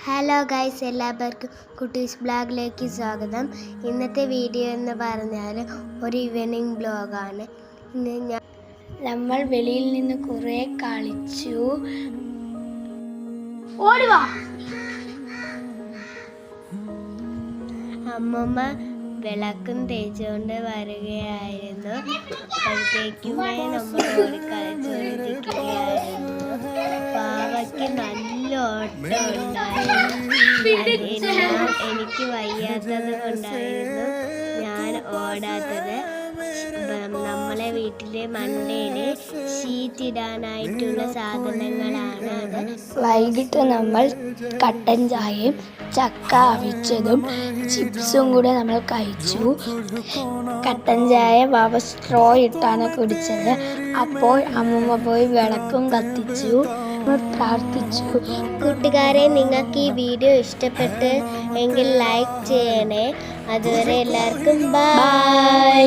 Hello guys, എല്ലാവർക്കും കുട്ടീസ് ബ്ലോഗിലേക്ക് സ്വാഗതം. ഇന്നത്തെ വീഡിയോ എന്ന് പറഞ്ഞാൽ ഒരു ഈവനിങ് ബ്ലോഗാണ്. ഇന്ന് നമ്മൾ വെളിയിൽ നിന്ന് കുറേ കളിച്ചു. അമ്മമ്മ വിളക്കും തേച്ചുകൊണ്ട് വരികയായിരുന്നു. അപ്പോഴത്തേക്കുമേ നമ്മൾ ഓടി കളിച്ചുകൊണ്ടിരിക്കുകയായിരുന്നു. പാവയ്ക്ക് നല്ല ഓട്ടം ഉണ്ടായിരുന്നു. എനിക്ക് വയ്യാത്തത് കൊണ്ടായിരുന്നു ഞാൻ ഓടാത്തത്. നമ്മളെ വീട്ടിലെ മണ്ടയില് ഷീറ്റ് ഇടാനായിട്ടുള്ള സാധനങ്ങളാണ് അത്. വൈകിട്ട് നമ്മൾ കട്ടൻ ചായയും ചക്ക അവിച്ചതും ചിപ്സും കൂടെ നമ്മൾ കഴിച്ചു. കട്ടൻ ചായ വാവ സ്ട്രോ ഇട്ടാണ് കുടിച്ചത്. അപ്പോൾ അമ്മമ്മ പോയി വിളക്കും കത്തിച്ചു, പ്രാർത്ഥിച്ചു. കൂട്ടുകാരെ, നിങ്ങൾക്ക് ഈ വീഡിയോ ഇഷ്ടപ്പെട്ട് എങ്കിൽ ലൈക്ക് ചെയ്യണേ. അതുവരെ എല്ലാവർക്കും ബൈ.